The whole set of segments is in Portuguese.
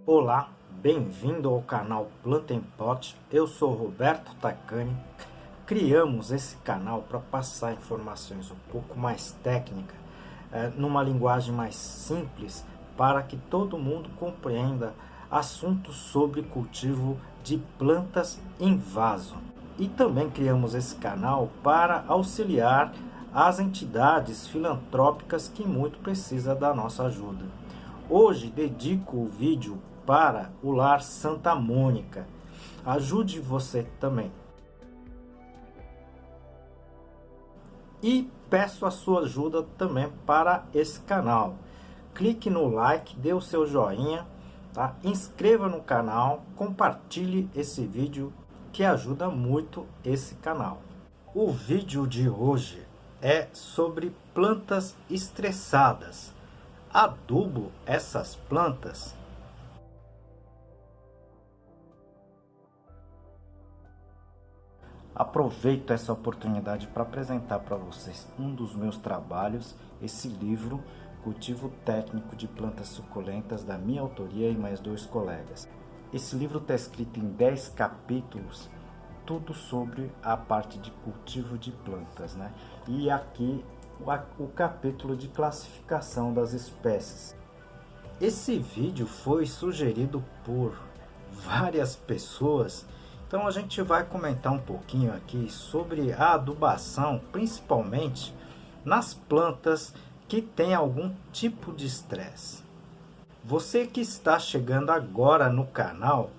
Olá, bem-vindo ao canal Planta em Pot. Eu sou Roberto Takani. Criamos esse canal para passar informações um pouco mais técnicas, numa linguagem mais simples, para que todo mundo compreenda assuntos sobre cultivo de plantas em vaso. E também criamos esse canal para auxiliar as entidades filantrópicas que muito precisam da nossa ajuda. Hoje dedico o vídeo para o Lar Santa Mônica. Ajude você também. E peço a sua ajuda também para esse canal. Clique no like, dê o seu joinha, tá? Inscreva no canal, compartilhe esse vídeo que ajuda muito esse canal. O vídeo de hoje é sobre plantas estressadas. Adubo essas plantas? Aproveito essa oportunidade para apresentar para vocês um dos meus trabalhos, esse livro, Cultivo Técnico de Plantas Suculentas, da minha autoria e mais 2 colegas. Esse livro está escrito em 10 capítulos, tudo sobre a parte de cultivo de plantas, né? E aqui o capítulo de classificação das espécies. Esse vídeo foi sugerido por várias pessoas, então a gente vai comentar um pouquinho aqui sobre a adubação, principalmente nas plantas que têm algum tipo de estresse. Você que está chegando agora no canal,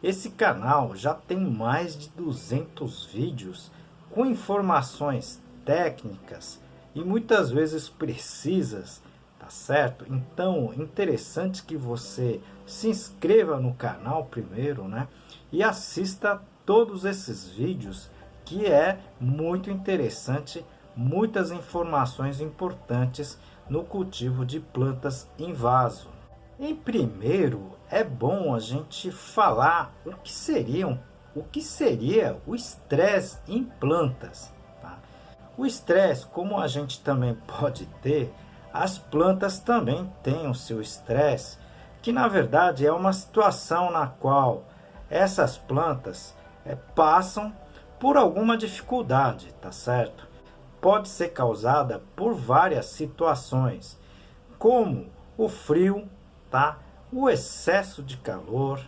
esse canal já tem mais de 200 vídeos com informações técnicas e muitas vezes precisas, tá certo? Então, interessante que você se inscreva no canal primeiro, né? E assista todos esses vídeos, que é muito interessante, muitas informações importantes no cultivo de plantas em vaso. Em primeiro, é bom a gente falar o que seria o estresse em plantas. Tá? O estresse, como a gente também pode ter, as plantas também têm o seu estresse, que na verdade é uma situação na qual essas plantas passam por alguma dificuldade, tá certo? Pode ser causada por várias situações, como o frio, tá? O excesso de calor,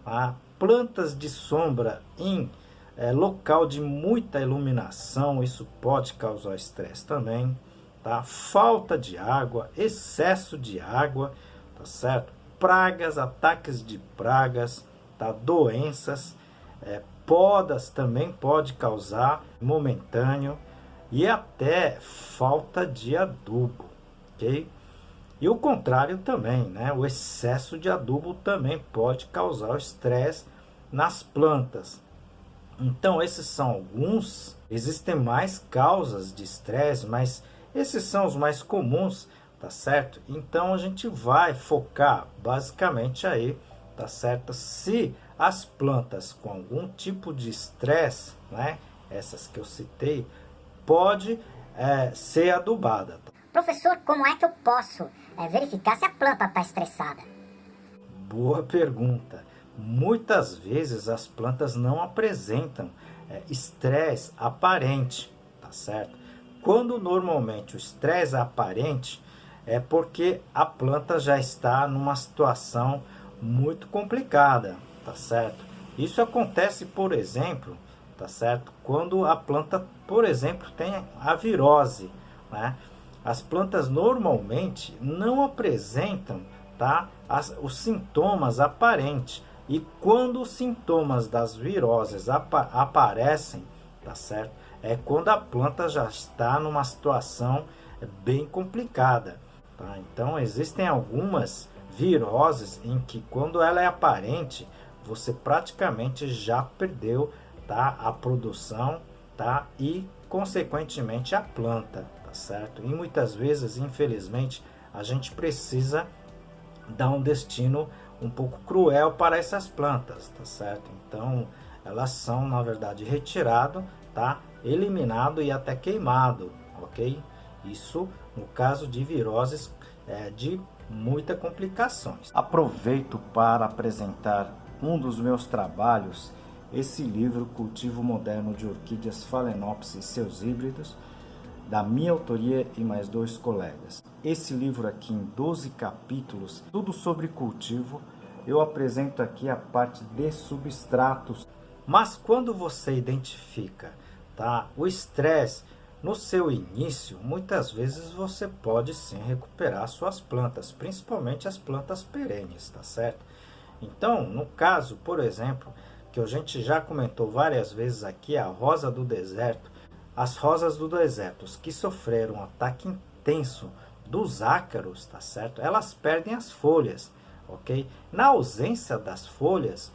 tá? Plantas de sombra em local de muita iluminação, isso pode causar estresse também, tá? Falta de água, excesso de água, tá certo? Pragas, ataques de pragas, tá? Doenças, podas também pode causar momentâneo e até falta de adubo, ok? E o contrário também, né? O excesso de adubo também pode causar o estresse nas plantas. Então, esses são alguns. Existem mais causas de estresse, mas esses são os mais comuns, tá certo? Então, a gente vai focar basicamente aí, tá certo? Se as plantas com algum tipo de estresse, né? Essas que eu citei, pode ser adubada. Professor, como é que eu posso verificar se a planta está estressada? Boa pergunta. Muitas vezes as plantas não apresentam estresse aparente, tá certo? Quando normalmente o estresse é aparente, é porque a planta já está numa situação muito complicada, tá certo? Isso acontece, por exemplo, tá certo? Quando a planta, por exemplo, tem a virose, né? As plantas normalmente não apresentam, tá, os sintomas aparentes. E quando os sintomas das viroses aparecem, tá certo? É quando a planta já está numa situação bem complicada. Tá? Então, existem algumas viroses em que, quando ela é aparente, você praticamente já perdeu, tá, a produção, tá, e, consequentemente, a planta. Certo? E muitas vezes, infelizmente, a gente precisa dar um destino um pouco cruel para essas plantas, tá certo? Então, elas são, na verdade, retirado, tá? Eliminado e até queimado, ok? Isso no caso de viroses de muitas complicações. Aproveito para apresentar um dos meus trabalhos, esse livro Cultivo Moderno de Orquídeas Phalaenopsis e seus híbridos, da minha autoria e mais 2 colegas. Esse livro aqui em 12 capítulos, tudo sobre cultivo. Eu apresento aqui a parte de substratos. Mas quando você identifica, tá, o estresse no seu início, muitas vezes você pode sim recuperar suas plantas, principalmente as plantas perenes, tá certo? Então, no caso, por exemplo, que a gente já comentou várias vezes aqui, a rosa do deserto, as rosas do deserto que sofreram um ataque intenso dos ácaros, tá certo? Elas perdem as folhas, ok? Na ausência das folhas,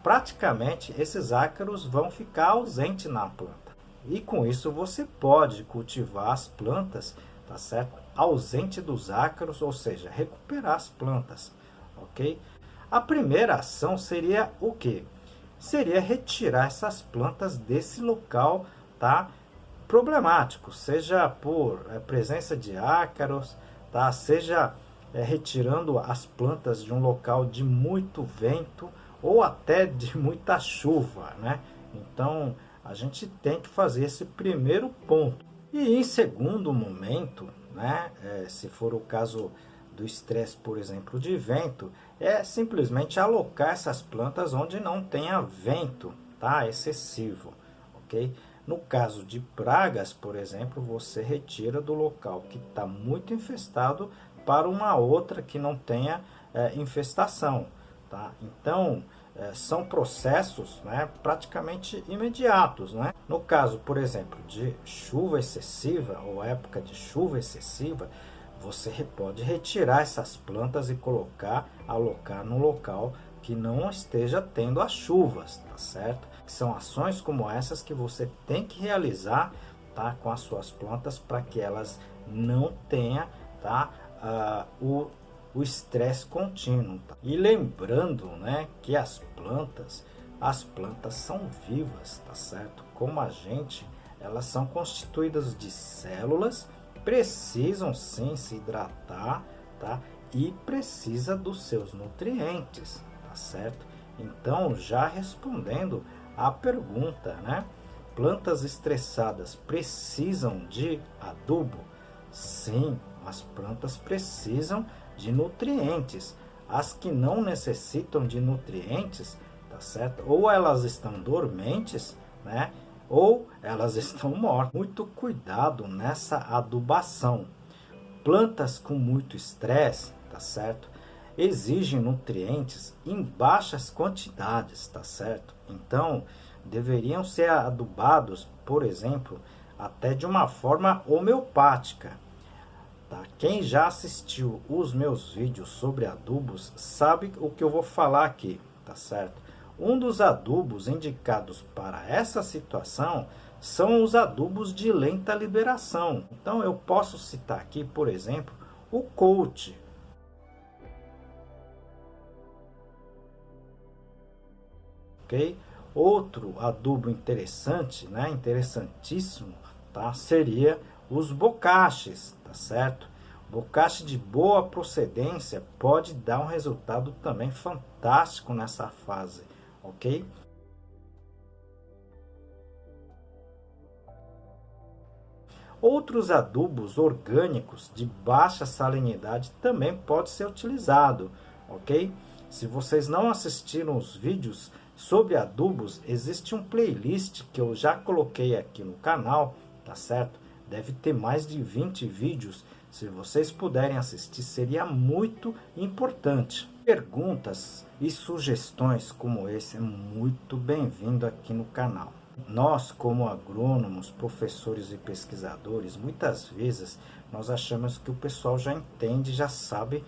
praticamente esses ácaros vão ficar ausentes na planta. E com isso você pode cultivar as plantas, tá certo? Ausente dos ácaros, ou seja, recuperar as plantas, ok? A primeira ação seria o quê? Seria retirar essas plantas desse local, tá, problemático, seja por presença de ácaros, tá, seja retirando as plantas de um local de muito vento ou até de muita chuva, né? Então, a gente tem que fazer esse primeiro ponto. E em segundo momento, né, se for o caso do estresse, por exemplo, de vento, é simplesmente alocar essas plantas onde não tenha vento, tá, excessivo, ok? No caso de pragas, por exemplo, você retira do local que está muito infestado para uma outra que não tenha infestação, tá? Então, são processos, né, praticamente imediatos, né? No caso, por exemplo, de chuva excessiva ou época de chuva excessiva, você pode retirar essas plantas e alocar no local que não esteja tendo as chuvas, tá certo? São ações como essas que você tem que realizar, tá, com as suas plantas para que elas não tenham, tá, o estresse contínuo. Tá? E lembrando, né, que as plantas são vivas, tá certo? Como a gente, elas são constituídas de células, precisam sim se hidratar, tá? E precisa dos seus nutrientes, tá certo? Então, já respondendo à pergunta, né? Plantas estressadas precisam de adubo? Sim, as plantas precisam de nutrientes. As que não necessitam de nutrientes, tá certo? Ou elas estão dormentes, né? Ou elas estão mortas. Muito cuidado nessa adubação. Plantas com muito estresse, tá certo, exigem nutrientes em baixas quantidades, tá certo? Então, deveriam ser adubados, por exemplo, até de uma forma homeopática. Tá? Quem já assistiu os meus vídeos sobre adubos sabe o que eu vou falar aqui, tá certo? Um dos adubos indicados para essa situação são os adubos de lenta liberação. Então eu posso citar aqui, por exemplo, o Coat. Ok? Outro adubo interessante, né, interessantíssimo, tá, seria os bocaches, tá certo? Bocache de boa procedência pode dar um resultado também fantástico nessa fase, ok? Outros adubos orgânicos de baixa salinidade também pode ser utilizado, ok? Se vocês não assistiram os vídeos sobre adubos, existe um playlist que eu já coloquei aqui no canal, tá certo? Deve ter mais de 20 vídeos. Se vocês puderem assistir, seria muito importante. Perguntas e sugestões como esse é muito bem-vindo aqui no canal. Nós, como agrônomos, professores e pesquisadores, muitas vezes nós achamos que o pessoal já entende, já sabe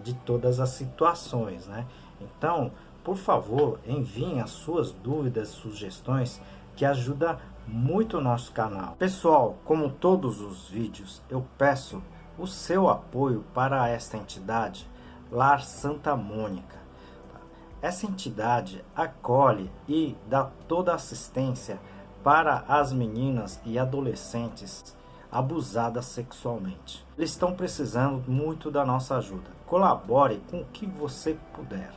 de todas as situações, né? Então, por favor, enviem as suas dúvidas, sugestões, que ajuda muito o nosso canal. Pessoal, como todos os vídeos, eu peço o seu apoio para esta entidade, Lar Santa Mônica. Essa entidade acolhe e dá toda a assistência para as meninas e adolescentes abusada sexualmente. Eles estão precisando muito da nossa ajuda. Colabore com o que você puder.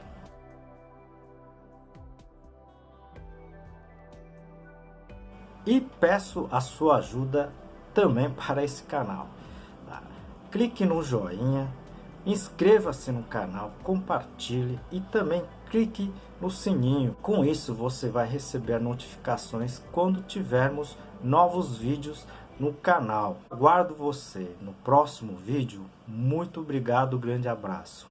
E peço a sua ajuda também para esse canal. Clique no joinha, inscreva-se no canal, compartilhe e também clique no sininho. Com isso você vai receber notificações quando tivermos novos vídeos no canal. Aguardo você no próximo vídeo. Muito obrigado, grande abraço.